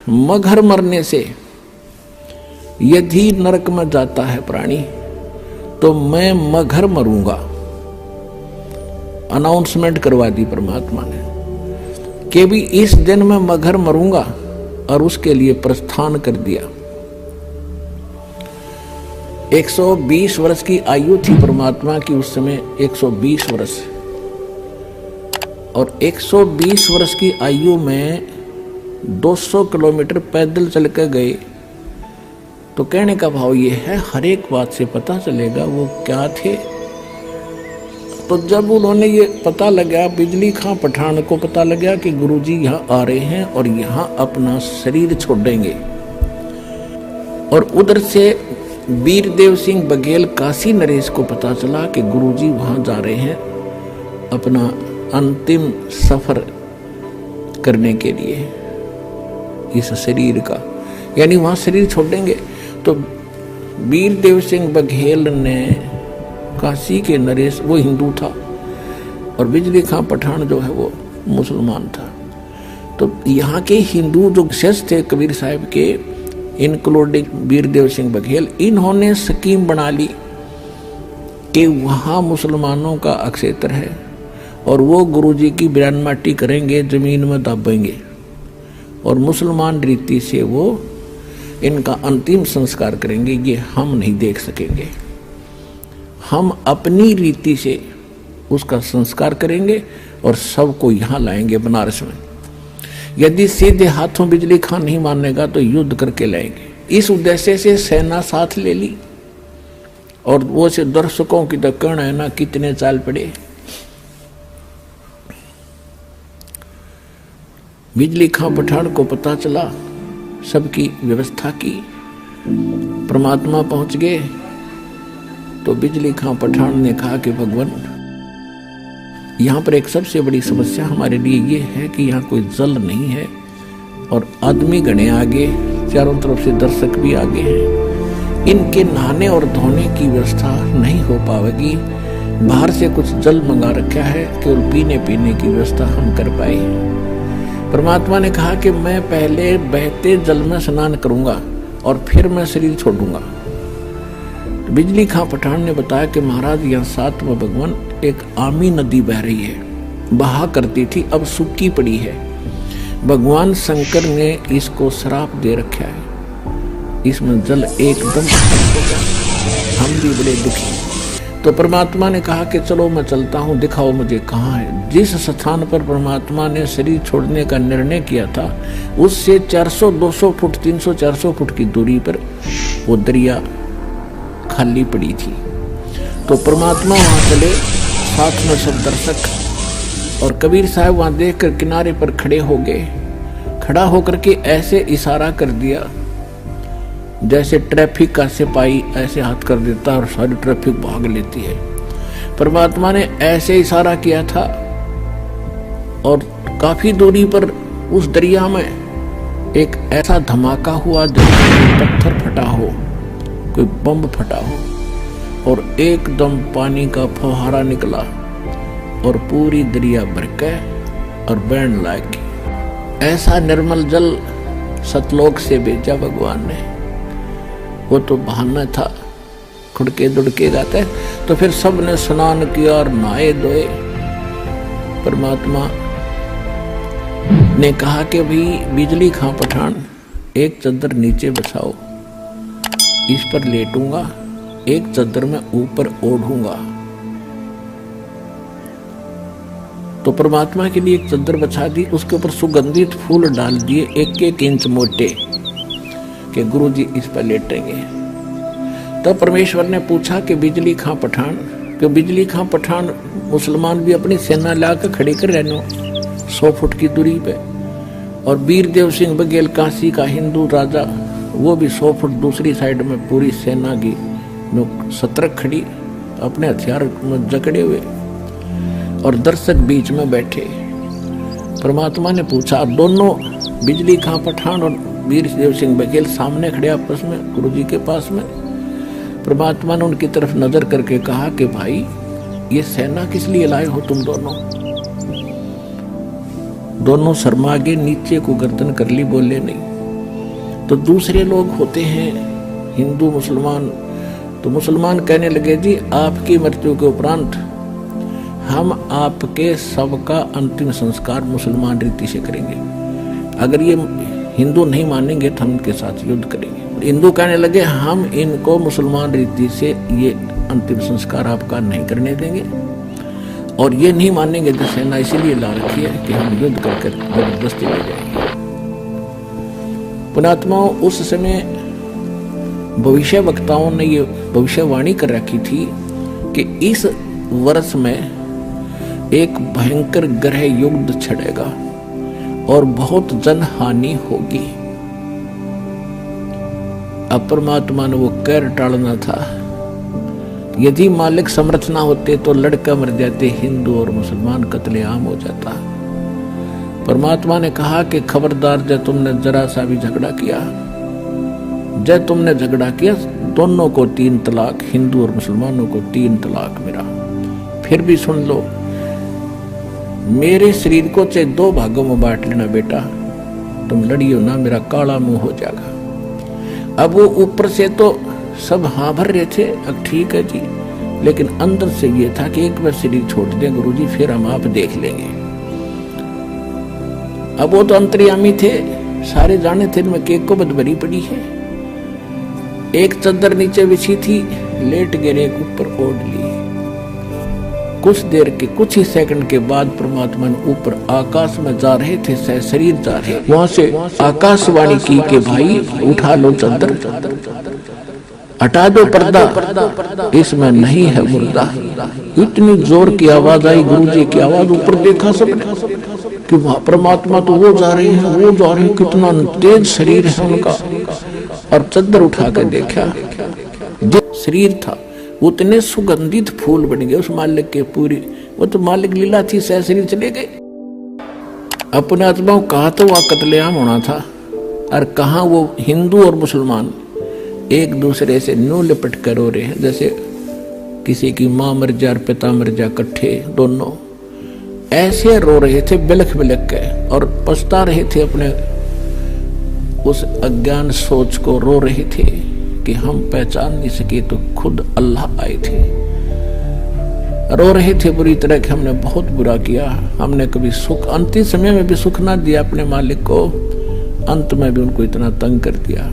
मगर मरने से यदि नरक में जाता है प्राणी तो मैं मगर मरूंगा। अनाउंसमेंट करवा दी परमात्मा ने कि भी इस दिन मैं मगर मरूंगा, और उसके लिए प्रस्थान कर दिया। 120 वर्ष की आयु थी परमात्मा की उस समय, 120 वर्ष। और 120 वर्ष की आयु में 200 किलोमीटर पैदल चल कर गए। तो कहने का भाव ये है, हर एक बात से पता चलेगा वो क्या थे। तो जब उन्होंने ये पता लगा, बिजली खां पठान को पता लगा कि गुरुजी यहाँ आ रहे हैं और यहाँ अपना शरीर छोड़ेंगे, और उधर से वीरदेव सिंह बघेल काशी नरेश को पता चला कि गुरुजी वहाँ जा रहे हैं अपना अंतिम सफर करने के लिए इस शरीर का, यानी वहाँ शरीर छोड़ेंगे। तो वीरदेव सिंह बघेल ने काशी के नरेश, वो हिंदू था, और बिजली खां पठान जो है वो मुसलमान था। तो यहाँ के हिंदू जो शिष्य थे कबीर साहब के, इंक्लूडिंग वीरदेव सिंह बघेल, इन्होंने स्कीम बना ली कि वहाँ मुसलमानों का अक्षेत्र है और वो गुरुजी की बिरान माटी करेंगे, जमीन में दबेंगे, और मुसलमान रीति से वो इनका अंतिम संस्कार करेंगे। ये हम नहीं देख सकेंगे, हम अपनी रीति से उसका संस्कार करेंगे और सबको यहाँ लाएंगे बनारस में। यदि सीधे हाथों बिजली खां नहीं मानेगा तो युद्ध करके लाएंगे। इस उद्देश्य से सेना साथ ले ली, और वो से दर्शकों की तो कहना है ना कितने चाल पड़े। बिजली खां पठान को पता चला, सबकी व्यवस्था की, परमात्मा पहुंच गए। तो बिजली खां पठान ने कहा कि भगवान, यहाँ पर एक सबसे बड़ी समस्या हमारे लिए ये है कि यहाँ कोई जल नहीं है, और आदमी गणे आगे, चारों तरफ से दर्शक भी आगे हैं, इनके नहाने और धोने की व्यवस्था नहीं हो पाएगी। बाहर से कुछ जल मंगा रखा है, केवल पीने की व्यवस्था हम कर पाए। परमात्मा ने कहा कि मैं पहले बहते जल में स्नान करूंगा और फिर मैं शरीर छोड़ूंगा। तो बिजली खां पठान ने बताया कि महाराज, यहाँ साथ में भगवान एक आमी नदी बह रही है, बहा करती थी, अब सूखी पड़ी है। भगवान शंकर ने इसको श्राप दे रखा है, इसमें जल एकदम खत्म हो गया। हम भी बड़े दुखी। तो परमात्मा ने कहा कि चलो मैं चलता हूँ, दिखाओ मुझे कहाँ है। जिस स्थान पर परमात्मा ने शरीर छोड़ने का निर्णय किया था, उससे 400, 200 फुट, 300, 400 फुट की दूरी पर वो दरिया खाली पड़ी थी। तो परमात्मा वहाँ चले, साथ में सब दर्शक, और कबीर साहब वहाँ देखकर किनारे पर खड़े हो गए। खड़ा होकर के ऐसे इशारा कर दिया जैसे ट्रैफिक का सिपाही ऐसे हाथ कर देता और सारी ट्रैफिक भाग लेती है। परमात्मा ने ऐसे इशारा किया था, और काफी दूरी पर उस दरिया में एक ऐसा धमाका हुआ जैसे पत्थर फटा हो, कोई बम फटा हो, और एकदम पानी का फुहारा निकला और पूरी दरिया भर के और बहने लगी। ऐसा निर्मल जल सतलोक से भेजा भगवान ने। वो तो बहाना था, खुड़के दुड़के जाते। तो फिर सब ने स्नान किया और नहाए धोए। परमात्मा ने कहा कि भाई बिजली खां पठान, एक चादर नीचे बिछाओ, इस पर लेटूंगा, एक चादर में ऊपर ओढ़ूंगा। तो परमात्मा के लिए एक चादर बिछा दी, उसके ऊपर सुगंधित फूल डाल दिए 1-1 इंच मोटे, कि गुरु जी इस पर लेटेंगे। तब परमेश्वर ने पूछा कि बिजली खां पठान, कि बिजली खां पठान मुसलमान भी अपनी सेना लाकर खड़ी कर रहने 100 फुट की दूरी पे, और वीरदेव सिंह बघेल काशी का हिंदू राजा, वो भी 100 फुट दूसरी साइड में पूरी सेना की सतर्क खड़ी, अपने हथियार में जकड़े हुए, और दर्शक बीच में बैठे। परमात्मा ने पूछा, दोनों बिजली खां पठान और वीरदेव सिंह बघेल सामने खड़े आपस में गुरु जी के पास में। परमात्मा ने उनकी तरफ नजर करके कहा कि भाई, ये सेना किस लिए लाए हो तुम दोनों? दोनों शर्मा के नीचे को गर्दन कर ली, बोले नहीं। तो दूसरे लोग होते हैं हिंदू मुसलमान, तो मुसलमान कहने लगे जी आपकी मृत्यु के उपरांत हम आपके शव का अंतिम संस्कार मुसलमान रीति से करेंगे, अगर ये हिंदू नहीं मानेंगे तो हम इनके साथ युद्ध करेंगे। हिंदू कहने लगे हम इनको मुसलमान रीति से ये अंतिम संस्कार आपका नहीं करने देंगे, और ये नहीं मानेंगे तो सेना इसीलिए ला रखी है कि हम युद्ध करके जबरदस्ती ले जाएंगे। पुणात्माओं, उस समय भविष्य वक्ताओं ने ये भविष्यवाणी कर रखी थी कि इस वर्ष में एक भयंकर ग्रह युद्ध छिड़ेगा और बहुत जनहानि होगी। अब परमात्मा ने वो कहर टालना था। यदि मालिक समर्थ ना होते तो लड़का मर जाते, हिंदू और मुसलमान कत्लेआम हो जाता। परमात्मा ने कहा कि खबरदार, जब तुमने जरा सा भी झगड़ा किया, जब तुमने झगड़ा किया, दोनों को 3 तलाक, हिंदू और मुसलमानों को 3 तलाक मेरा। फिर भी सुन लो, मेरे शरीर को चाहे 2 भागों में बांट लेना बेटा, तुम लड़ियो ना, मेरा काला मुंह हो जाएगा। अब वो ऊपर से तो सब हाँ भर रहे थे, अब ठीक है जी, लेकिन अंदर से ये था कि एक बार शरीर छोड़ दें गुरुजी, फिर हम आप देख लेंगे। अब वो तो अंतर्यामी थे, सारे जाने थे इनमें केक को बदबरी पड़ी है। एक चद्दर नीचे बिछी थी, लेट गिरे, एक ऊपर ओढ़ ली। कुछ देर के, कुछ ही सेकंड के बाद परमात्मा ने ऊपर आकाश में जा रहे थे, सह शरीर जा रहे, वहां से आकाशवाणी की कि भाई उठा लो चद्दर, हटा दो पर्दा, इसमें नहीं है मुर्दा। इतनी जोर की आवाज आई, गुरुजी की आवाज, ऊपर देखा सबने कि परमात्मा तो वो जा रहे हैं, वो जा रहे हैं, कितना तेज शरीर है उनका। और चद्दर उठा कर देखा, जो शरीर था उतने सुगंधित फूल बन गए उस मालिक के पूरी, वो तो मालिक लीला थी, सह शरीर चले गए। अपने आत्माओं, कहा तो वह कत्लेआम होना था, और कहा वो हिंदू और मुसलमान एक दूसरे से नो लिपट कर रो रहे हैं, जैसे किसी की माँ मर जा और पिता मर जा, इकट्ठे दोनों ऐसे रो रहे थे, बिलख बिलख के, और पछता रहे थे अपने उस अज्ञान सोच को, रो रहे थे कि हम पहचान नहीं सके तो खुद अल्लाह आए थे। रो रहे थे बुरी तरह कि हमने बहुत बुरा किया, हमने कभी सुख, अंतिम समय में भी सुख ना दिया अपने मालिक को, अंत में भी उनको इतना तंग कर दिया।